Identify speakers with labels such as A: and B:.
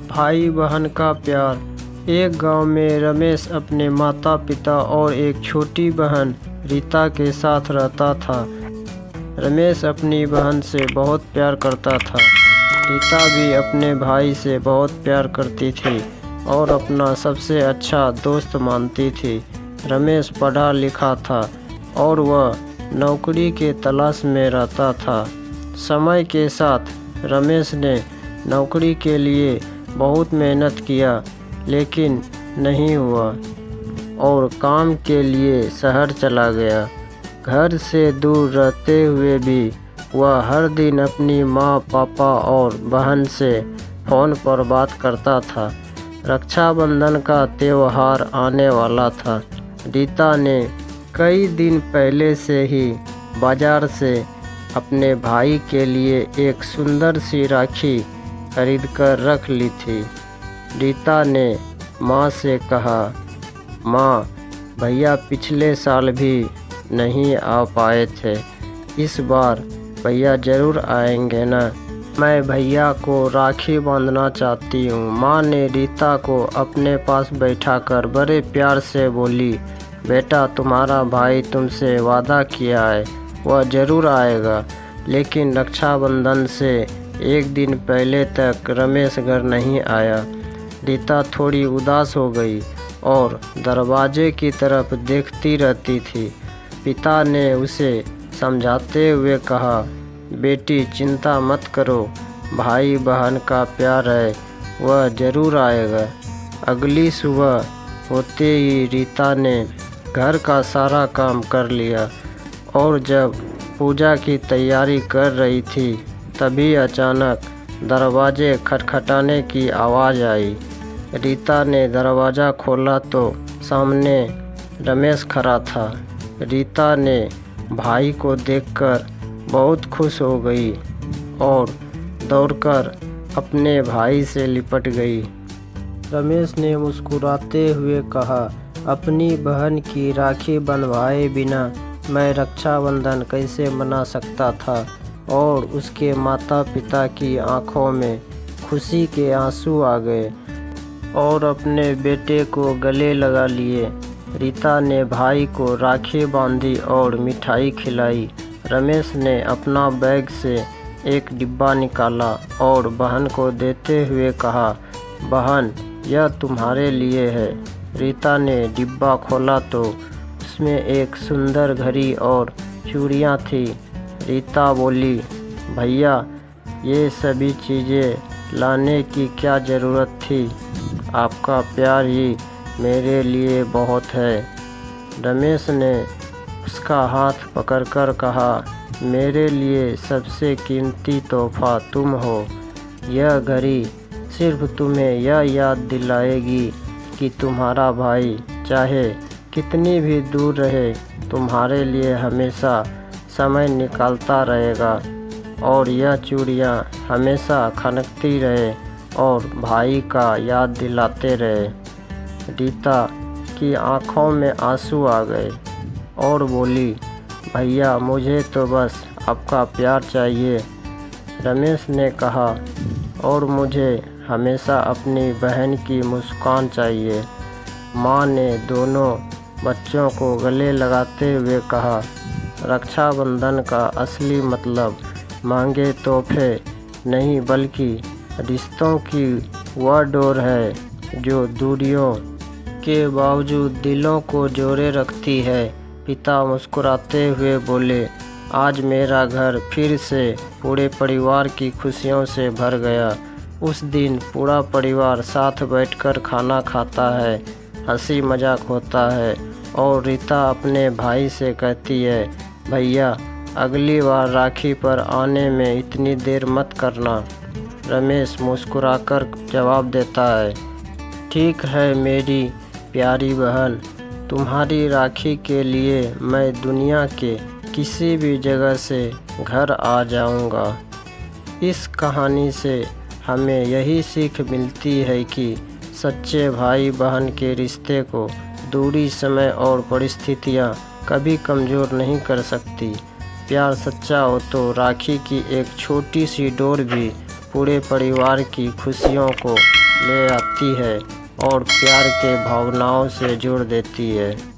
A: भाई बहन का प्यार। एक गांव में रमेश अपने माता पिता और एक छोटी बहन रीता के साथ रहता था। रमेश अपनी बहन से बहुत प्यार करता था। रीता भी अपने भाई से बहुत प्यार करती थी और अपना सबसे अच्छा दोस्त मानती थी। रमेश पढ़ा लिखा था और वह नौकरी के तलाश में रहता था। समय के साथ रमेश ने नौकरी के लिए बहुत मेहनत किया, लेकिन नहीं हुआ और काम के लिए शहर चला गया। घर से दूर रहते हुए भी वह हर दिन अपनी माँ, पापा और बहन से फ़ोन पर बात करता था। रक्षाबंधन का त्यौहार आने वाला था। रीता ने कई दिन पहले से ही बाजार से अपने भाई के लिए एक सुंदर सी राखी खरीदकर रख ली थी। रीता ने माँ से कहा, माँ, भैया पिछले साल भी नहीं आ पाए थे, इस बार भैया ज़रूर आएंगे ना। मैं भैया को राखी बांधना चाहती हूँ। माँ ने रीता को अपने पास बैठाकर बड़े प्यार से बोली, बेटा, तुम्हारा भाई तुमसे वादा किया है, वह ज़रूर आएगा। लेकिन रक्षाबंधन से एक दिन पहले तक रमेश घर नहीं आया। रीता थोड़ी उदास हो गई और दरवाजे की तरफ देखती रहती थी। पिता ने उसे समझाते हुए कहा, बेटी, चिंता मत करो, भाई बहन का प्यार है, वह ज़रूर आएगा। अगली सुबह होते ही रीता ने घर का सारा काम कर लिया और जब पूजा की तैयारी कर रही थी, तभी अचानक दरवाजे खटखटाने की आवाज़ आई। रीता ने दरवाज़ा खोला तो सामने रमेश खड़ा था। रीता ने भाई को देखकर बहुत खुश हो गई और दौड़कर अपने भाई से लिपट गई। रमेश ने मुस्कुराते हुए कहा, अपनी बहन की राखी बंधवाए बिना मैं रक्षाबंधन कैसे मना सकता था। और उसके माता पिता की आंखों में खुशी के आंसू आ गए और अपने बेटे को गले लगा लिए। रीता ने भाई को राखी बांधी और मिठाई खिलाई। रमेश ने अपना बैग से एक डिब्बा निकाला और बहन को देते हुए कहा, बहन, यह तुम्हारे लिए है। रीता ने डिब्बा खोला तो उसमें एक सुंदर घड़ी और चूड़ियाँ थी। रीता बोली, भैया, ये सभी चीज़ें लाने की क्या ज़रूरत थी? आपका प्यार ही मेरे लिए बहुत है। रमेश ने उसका हाथ पकड़कर कहा, मेरे लिए सबसे कीमती तोहफा तुम हो। यह घड़ी सिर्फ तुम्हें यह याद दिलाएगी कि तुम्हारा भाई चाहे कितनी भी दूर रहे, तुम्हारे लिए हमेशा समय निकालता रहेगा। और यह चूड़ियाँ हमेशा खनकती रहे और भाई का याद दिलाते रहे। रीता की आंखों में आंसू आ गए और बोली, भैया, मुझे तो बस आपका प्यार चाहिए। रमेश ने कहा, और मुझे हमेशा अपनी बहन की मुस्कान चाहिए। माँ ने दोनों बच्चों को गले लगाते हुए कहा, रक्षाबंधन का असली मतलब महंगे तोहफे नहीं, बल्कि रिश्तों की वह डोर है जो दूरियों के बावजूद दिलों को जोड़े रखती है। पिता मुस्कुराते हुए बोले, आज मेरा घर फिर से पूरे परिवार की खुशियों से भर गया। उस दिन पूरा परिवार साथ बैठकर खाना खाता है, हंसी मजाक होता है और रीता अपने भाई से कहती है, भैया, अगली बार राखी पर आने में इतनी देर मत करना। रमेश मुस्कुराकर जवाब देता है, ठीक है मेरी प्यारी बहन, तुम्हारी राखी के लिए मैं दुनिया के किसी भी जगह से घर आ जाऊंगा। इस कहानी से हमें यही सीख मिलती है कि सच्चे भाई बहन के रिश्ते को दूरी, समय और परिस्थितियाँ कभी कमज़ोर नहीं कर सकती। प्यार सच्चा हो तो राखी की एक छोटी सी डोर भी पूरे परिवार की खुशियों को ले आती है और प्यार के भावनाओं से जोड़ देती है।